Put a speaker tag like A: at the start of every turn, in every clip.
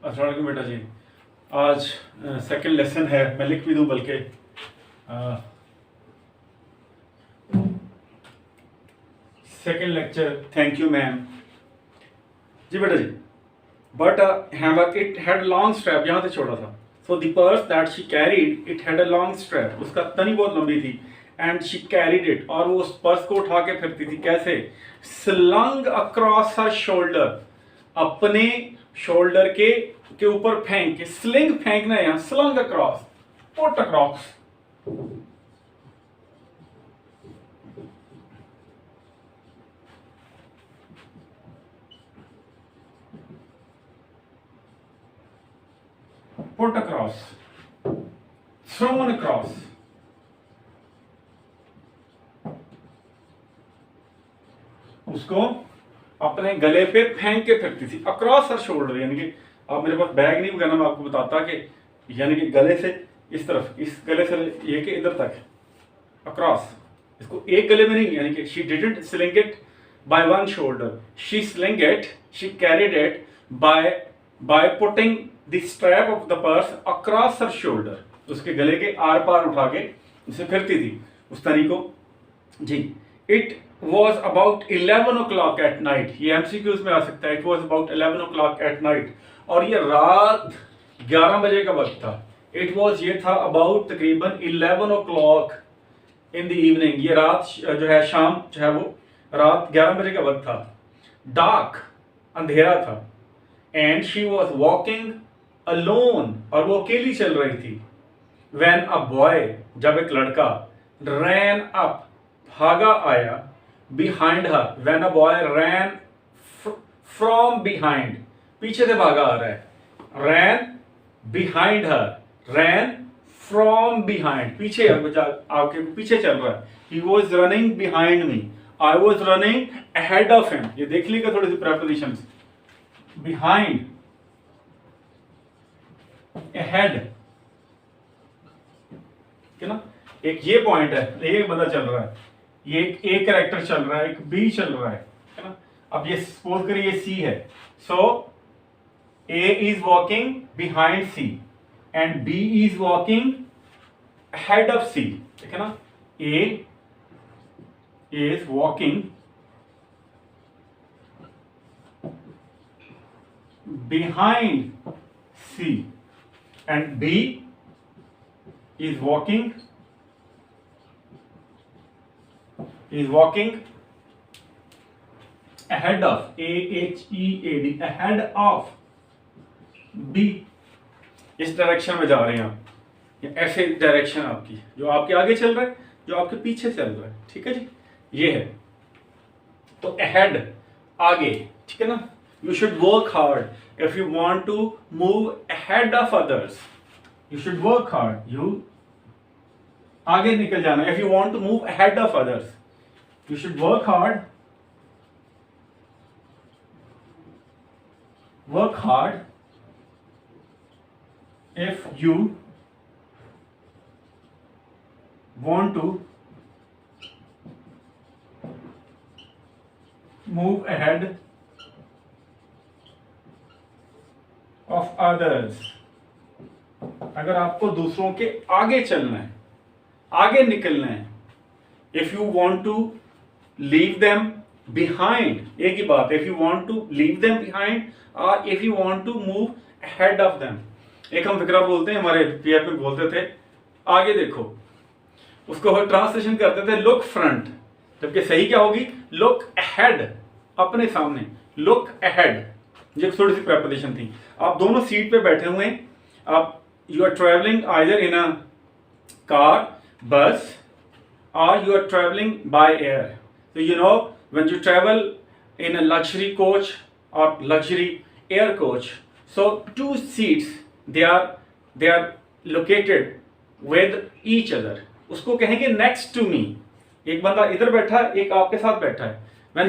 A: अस्सलाम वालेकुम बेटा जी। आज सेकंड लेसन है, मैं लिख भी दूँ बल्कि second lecture. Thank you ma'am ji. बेटा जी, but hammer it had long strap, यहाँ से छोड़ा था। So the purse that she carried it had a long strap, उसका तनी बहुत लंबी थी। एंड शी कैरीड इट, और वो उस पर्स को उठा के फिरती थी। कैसे? स्लंग अक्रॉस हर शोल्डर, अपने शोल्डर के ऊपर फेंक के। स्लिंग फेंकना है यहाँ, slung across, put across. Put across, thrown across. उसको अपने गले पे फेंक के फेंकती थी, अक्रॉस हर शोल्डर। यानी कि आप मेरे पास बैग नहीं होगा, मैं आपको बताता कि यानी कि गले से इस तरफ, इस गले से ये कि इधर तक, अक्रॉस। इसको एक गले में नहीं, यानी कि she didn't sling it by one shoulder, she sling it, she carried it by putting the strap of the purse across her shoulder. उसके गले के आर पार उठा के उसे फिरती थी उस तरीको जी। It was about 11 o'clock at night, ये एमसीक्यूज में आ सकता है। It was about 11 o'clock at night, और ये रात 11 बजे का वक्त था। इट वॉज, ये था अबाउट तकरीबन 11 o'clock इन द इवनिंग, ये रात जो है, शाम जो है वो रात 11 बजे का वक्त था। डार्क, अंधेरा था। And she was walking alone, और वो अकेली चल रही थी। व्हेन अ बॉय, जब एक लड़का, रैन अप, भागा आया, behind her. When a boy ran from behind, पीछे से भागा आ रहा है। Ran behind her, ran from behind, पीछे आपके पीछे चल रहा है। He was running behind me, I was running ahead of him. ये देख लीजिएगा थोड़ी सी प्रेपोजिशन। बिहाइंड, अहेड, ठीक है ना। एक ये पॉइंट है, एक बंदा चल रहा है, ये एक कैरेक्टर चल रहा है, एक बी चल रहा है ना। अब ये सपोज करिए सी है, so A is walking behind C and B is walking head of C, ठीक है ना। A is walking behind C and B is walking ahead of, ahead, ahead of B। इस डायरेक्शन में जा रहे हैं आप, या ऐसे डायरेक्शन आपकी, जो आपके आगे चल रहा है, जो आपके पीछे चल रहा है, ठीक है जी। ये है तो ahead, आगे, ठीक है ना। You should work hard if you want to move ahead of others. You should work hard. You आगे निकल जाना। If you want to move ahead of others, you should work hard. Work hard if you want to move ahead of others. अगर आपको दूसरों के आगे चलना है, आगे निकलना है। If you want to leave them behind, एक ही बात। If you want to leave them behind, और if you want to move head of them. एक हम फिक्रा बोलते हैं, हमारे पीएफ में बोलते थे, आगे देखो। उसको ट्रांसलेशन करते थे लुक फ्रंट, जबकि सही क्या होगी? लुक अहेड, अपने सामने, लुक अहेड। ये थोड़ी सी प्रेपोजिशन थी। आप दोनों सीट पे बैठे हुए हैं, आप you are travelling either in a car, bus, or you are traveling by air. So you know, when you travel in a luxury coach or luxury air coach, so two seats, they are located with each other. उसको कहेंगे next to me. एक बंदा इधर बैठा है, एक आपके साथ बैठा है। when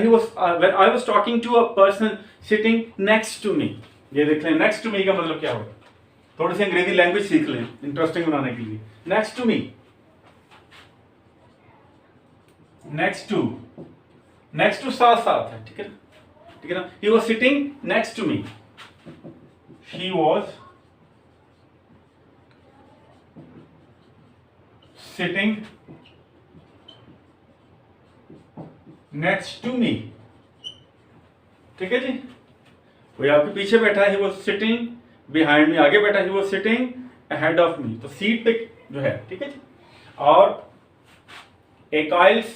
A: I was talking to a person sitting next to me, ये देख लें next to me का मतलब क्या होगा। थोड़ी सी अंग्रेजी लैंग्वेज सीख लें इंटरेस्टिंग बनाने के लिए। Next to me, next to साथ साथ है, ठीक है ना, ठीक है ना। He was sitting next to me, he was sitting next to me। ठीक है जी, कोई आपके पीछे बैठा है, he was sitting behind me, आगे बैठा he was sitting ahead of me, तो सीट पे जो है, ठीक है जी। और एक आइल्स,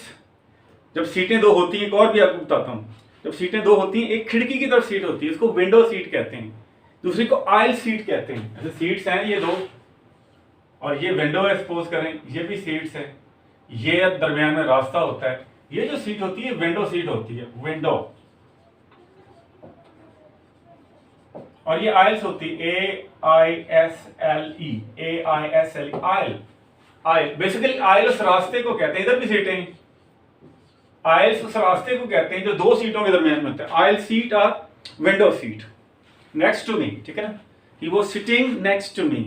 A: जब सीटें दो होती हैं, एक और भी आपको बताता हूँ, जब सीटें दो होती हैं, एक खिड़की की तरफ सीट होती है, इसको विंडो सीट कहते हैं, दूसरी को आइल सीट कहते हैं। ऐसे सीट्स हैं ये दो, और ये विंडो है, सपोज करें ये भी सीट्स है, ये दरमियान में रास्ता होता है, ये जो सीट होती है विंडो सीट होती है, विंडो। और ये आइल्स होती है, AISLE, AISLE, आइल। आइल बेसिकली आइल उस रास्ते को कहते हैं, इधर भी सीटें, आइल्स उस रास्ते को कहते हैं जो दो सीटों के दरमियान में होता है। आइल सीट और window seat. Next to me, ठीक है ना, he was sitting next to me,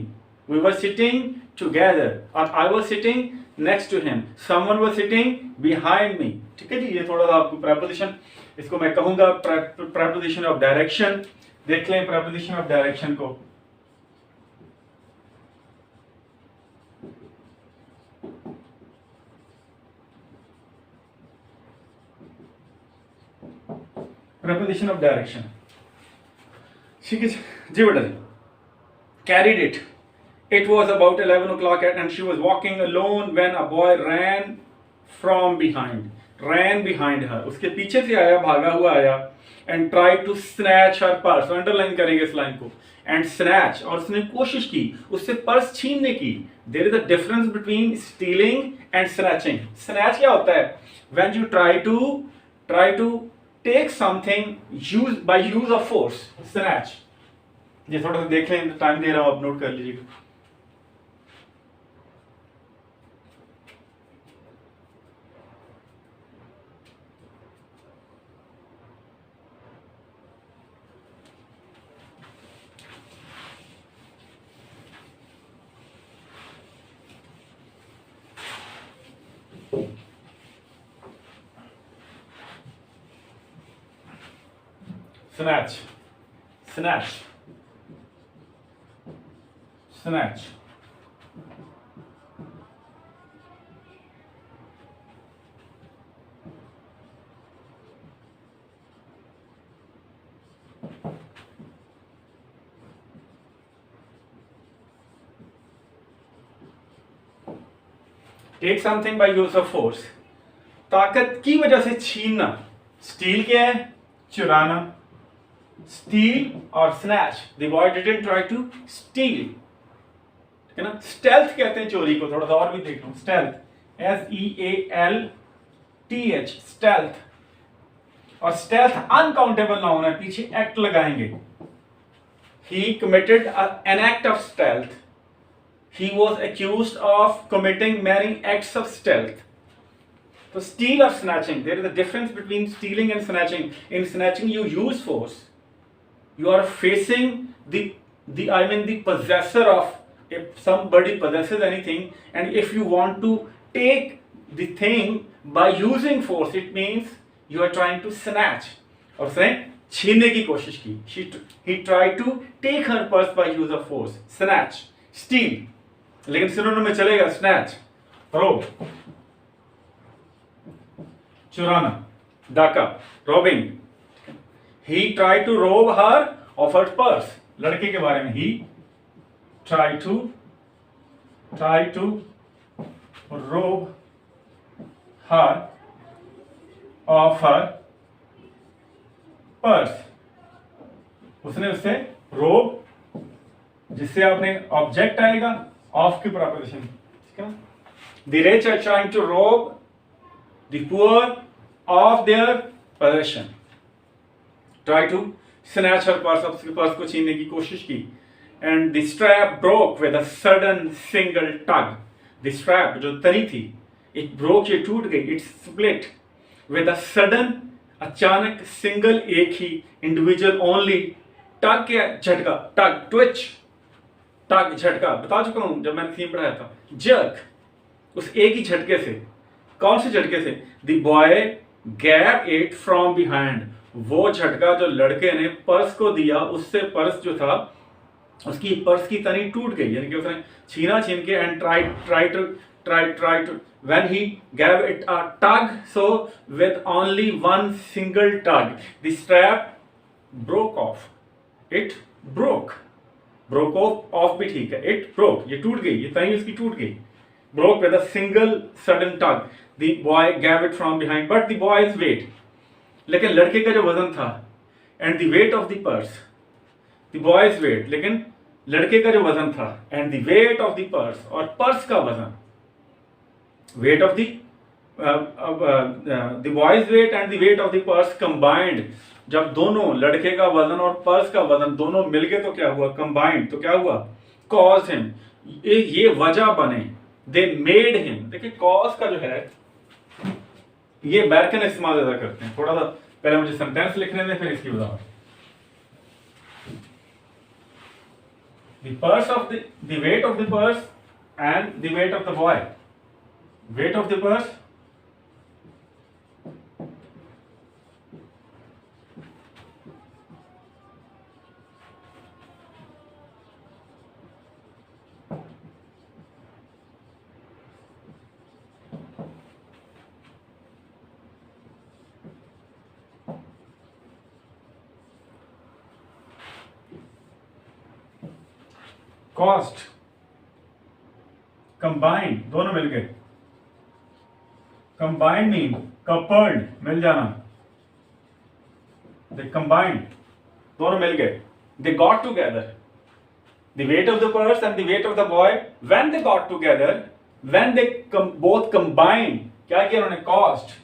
A: we were sitting together, और I was sitting next to him, someone was sitting behind me. ठीक है जी, ये थोड़ा सा आपको प्रेपोजिशन, इसको मैं कहूंगा प्रेपोजिशन ऑफ डायरेक्शन। देख लें प्रेपोजिशन ऑफ डायरेक्शन को। preposition of direction, ठीक है जी बेटा जी। carried it, it was about 11 o'clock and she was walking alone when a boy ran from behind her, उसके पीछे से आया, भागा हुआ आया, and tried to snatch her purse, underline करेंगे इस लाइन को, and snatch, और उसने कोशिश की उससे पर्स छीनने की। there is a difference between stealing and snatching। snatch क्या होता है? when you try to take something by use of force, snatch। ये थोड़ा सा देख लें, टाइम दे रहा हूं, आप नोट कर लीजिएगा। snatch, snatch, snatch। Take something by use of force, ताकत की वजह से छीनना। स्टील क्या है? चुराना। स्टील और snatch, the boy didn't try to steal, ठीक है ना। स्टेल्थ कहते हैं चोरी को, थोड़ा सा और भी देख लो। Stealth, SEALTH, stealth. और स्टेल्थ अनकाउंटेबल नाउन है, पीछे एक्ट लगाएंगे। He committed an act of stealth. He was accused of committing many acts of stealth. So steal or snatching, there is a difference between stealing and snatching. In snatching you use force. You are facing the possessor of, if somebody possesses anything and if you want to take the thing by using force, it means you are trying to snatch. और उसने छीनने की कोशिश की। He tried to take her purse by use of force. Snatch, steal. लेकिन synonym में चलेगा snatch, rob, चुराना, डाका, robbing. He tried to rob her of her purse. लड़के के बारे में, he tried to rob her of her purse. उसने उससे रोब, जिससे आपने ऑब्जेक्ट आएगा, ऑफ की प्रोपोजिशन, ठीक है ना। The rich are trying to rob the poor of their possession. Try to snatch her purse, उसके पर्स को छीनने की कोशिश की। And the strap broke with a sudden single tug. The strap जो तरी थी, इट ब्रोक, ये टूट गई, it split with a sudden, अचानक, सिंगल, एक ही, इंडिविजुअल, ओनली, टग क्या, झटका, टग, ट्विच, टग, झटका, बता चुका हूं जब मैंने थीम पढ़ाया था। जर्क, उस एक ही झटके से। कौन से झटके से? द बॉय गैब इट फ्रॉम बिहाइंड, वो झटका जो लड़के ने पर्स को दिया, उससे पर्स जो था उसकी पर्स की तनी टूट गई, यानी कि उसने छीना छीन के and try to when he gave it a tug, so with only one single tug the strap broke off. It broke off भी ठीक है, it broke, ये टूट गई, ये तनी उसकी टूट गई, broke with a single sudden tug. The boy gave it from behind, but the boy's weight, लेकिन लड़के का जो वजन था, and the weight of the purse, the boy's weight, लेकिन लड़के का जो वजन था, and the weight of the purse, और पर्स का वजन, weight of the boy's weight and the weight of the purse combined, जब दोनों लड़के का वजन और पर्स का वजन दोनों मिल गए तो क्या हुआ, combined, तो क्या हुआ, cause him, ये वजह बने, they made him. देखिए cause का जो है ये बैरकन इस्तेमाल ज्यादा करते हैं, थोड़ा सा पहले मुझे सेंटेंस लिखने दें फिर इसकी वजह। The purse of the weight of the purse and the weight of the boy. Weight of the purse cost combined, दोनों मिल गए, combined mean coupled, मिल जाना, they combined, दोनों मिल गए, they got together, the weight of the purse and the weight of the boy, when they got together, when they both combined, क्या किया उन्होंने, cost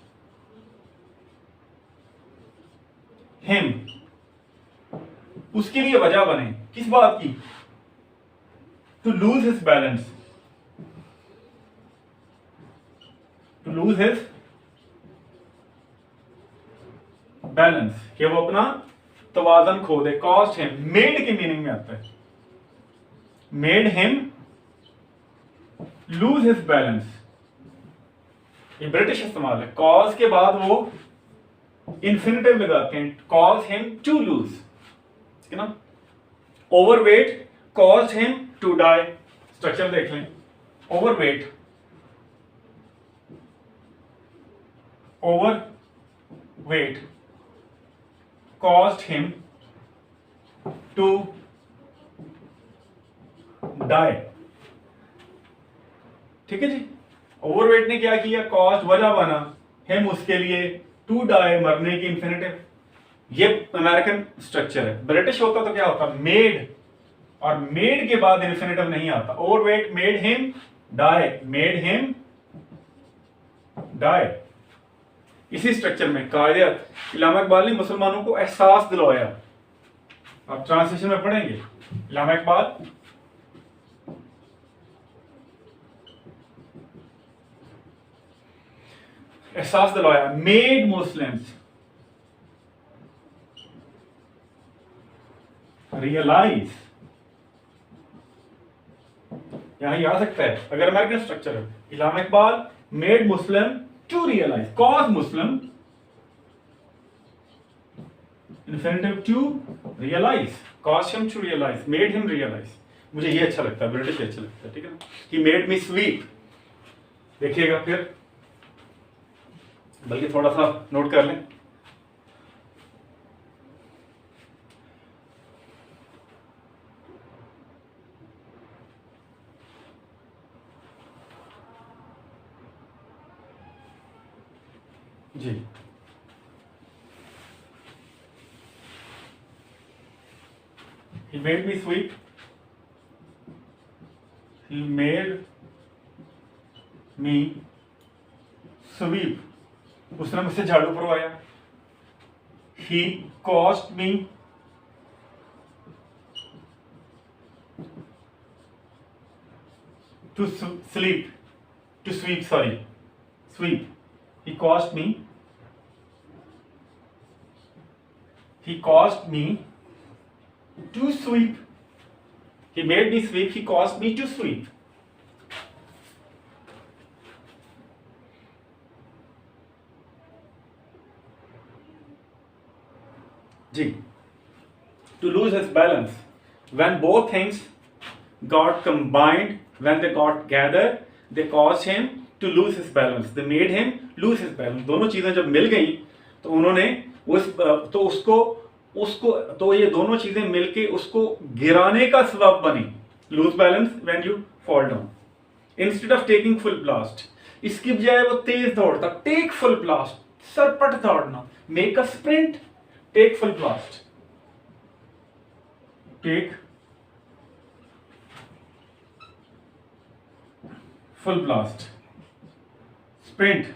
A: him, उसके लिए वजह बने, किस बात की, to lose his balance, to lose his balance, कि वो अपना तवाज़न खो दे, cost him, made के मीनिंग में आता है, made him lose his balance, ये ब्रिटिश इस्तेमाल है, cause के बाद वो इंफिनिटिव लगाते हैं, cause him to lose, ठीक है ना, overweight caused him to die, structure देख लें, overweight caused him to die, ठीक है जी, ओवरवेट ने क्या किया, कॉस्ट वजह बना, हिम उसके लिए, टू डाई मरने की इंफिनिटिव, ये अमेरिकन स्ट्रक्चर है, ब्रिटिश होता तो क्या होता, मेड, और मेड के बाद इंफिनिटिव नहीं आता, overweight made him die, made him die, इसी स्ट्रक्चर में कायदत इल्लामा इकबाल ने मुसलमानों को एहसास दिलवाया, आप ट्रांसलेशन में पढ़ेंगे, इल्लामा इकबाल एहसास दिलवाया, मेड मुस्लिम्स रियलाइज, यहां आ सकता है अगर अमेरिकन स्ट्रक्चर है, Allama Iqbal made Muslim to realise, cause Muslim, infinitive to realise, cause him to realise, made him realise, मुझे ये अच्छा लगता है, ब्रिटिश अच्छा लगता है, ठीक है ना, ही मेड मी स्वीप, देखिएगा फिर, बल्कि थोड़ा सा नोट कर लें, जी, he made me sweep, he made me sweep, उसने मुझसे झाड़ू परवाया, he caused me to sleep, to sweep, sorry, sweep, he caused me to sweep, he made me sweep, he caused me to sweep, ji, to lose his balance, when both things got combined, when they got gathered, they caused him to lose his balance, they made him lose his balance. दोनों चीजें जब मिल गई तो उन्होंने तो उसको उसको तो ये दोनों चीजें मिलके उसको गिराने का सबब बनी. Lose balance when you fall down. Instead of taking full blast, इसकी बजाय वो तेज दौड़ता. टेक फुल ब्लास्ट, सरपट दौड़ना. Make a sprint, take full blast. Take full blast, sprint.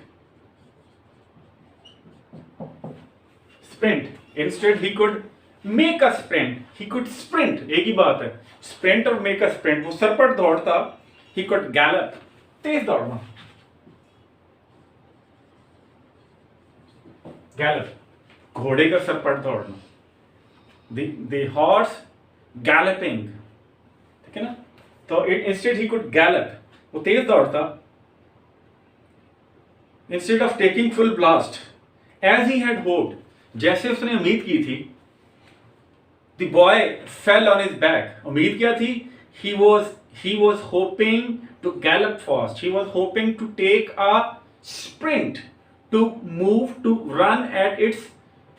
A: Instead he could make a sprint, he could sprint. एक ही बात है, sprint और make a sprint. वो सरपट दौड़ता, he could gallop, तेज दौड़ना. gallop, घोड़े का सरपट दौड़ना. the horse galloping, ठीक है ना. तो instead he could gallop, वो तेज दौड़ता. Instead of taking full blast, as he had hoped, जैसे उसने उम्मीद की थी. The boy fell on his back. उम्मीद क्या थी? He was hoping to gallop fast, he was hoping to take a sprint, to move, to run at its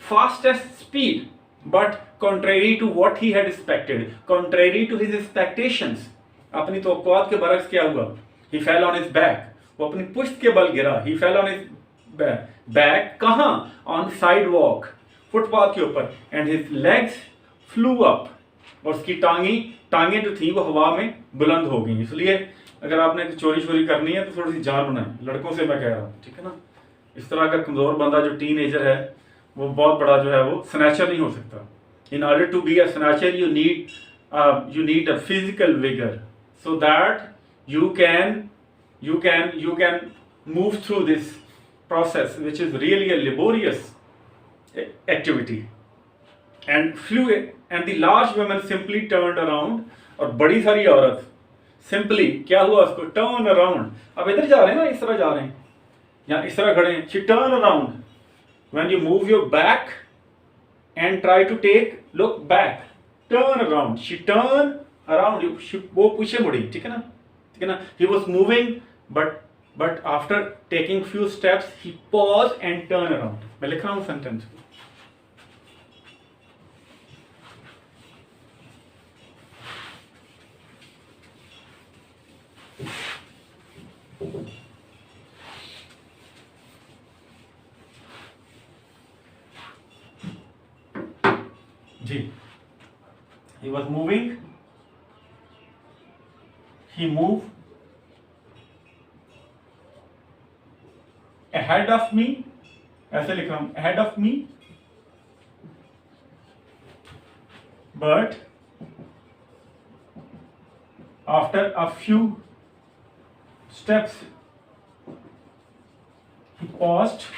A: fastest speed. But contrary to what he had expected, contrary to his expectations, अपनी तवक्कुआत के बरक्स क्या हुआ? He fell on his back, वो अपनी पुश्त के बल गिरा. ही फेल ऑन हिज बैक. कहाँ? ऑन साइड वॉक, फुटपाथ के ऊपर. And his legs flu up, और उसकी टांगे जो थी वो हवा में बुलंद हो गई. इसलिए अगर आपने चोरी करनी है तो थोड़ी सी जान बनाए. लड़कों से मैं कह रहा हूँ, ठीक है ना. इस तरह का कमजोर बंदा जो टीनेजर है वो बहुत बड़ा जो है वो स्नैचर नहीं हो सकता. In order to be a snatcher you need a physical vigour, so that you can move through this process, which is really a laborious activity. And the large woman simply turned around, और बड़ी सारी औरत simply क्या हुआ उसको? turn around. अब इधर जा रहे हैं ना, इस तरह जा रहे हैं या इस तरह खड़े हैं. she turn around. when you move your back and try to look back, turn around. she turn around, वो पीछे मुड़ी. ठीक है ना. he was moving but after taking few steps he paused and turned around. मैं लिख रहा हूँ सेंटेंस. जी, he was moving, he moved ahead of me, ऐसे लिख रहा हूं, ahead of me, but after a few steps he paused,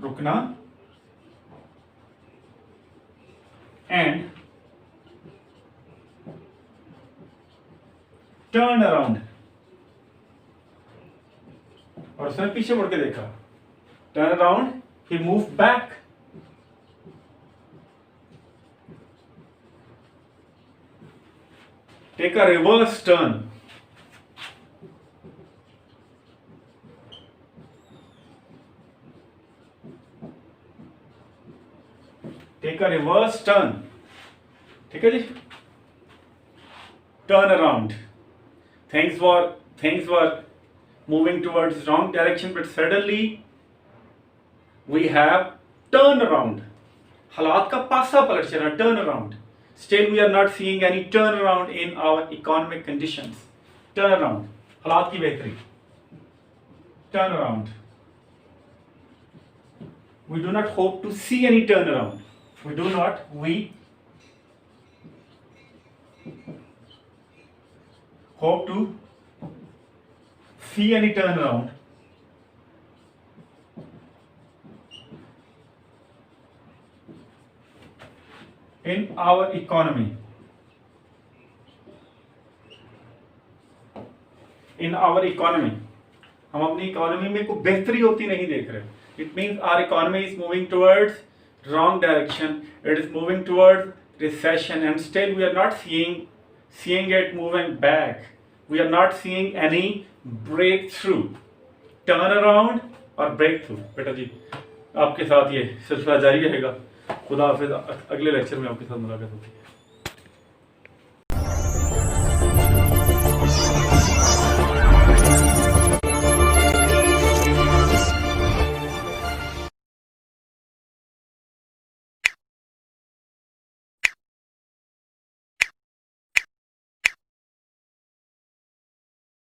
A: रुकना, and turn around, और उसने पीछे मुड़ के देखा. turn around, he moved back, take a reverse turn, take a reverse turn. ठीक है जी. turn around, things were moving towards wrong direction, but suddenly we have turn around. हालात का पासा पलट चला. turn around. Still we are not seeing any turn around in our economic conditions. turn around, हालात की बेहतरी. turn around. We do not hope to see any turn around. We hope to see any turnaround in our economy. हम अपनी economy में कोई बेहतरी होती नहीं देख रहे. It means our economy is moving towards wrong direction. It is moving towards recession, and still we are not seeing it moving back. We are not seeing any breakthrough, turn around और breakthrough. बेटा जी आपके साथ ये सिलसिला जारी रहेगा. खुदा हाफिज. अगले लेक्चर में आपके साथ मुलाकात होगी.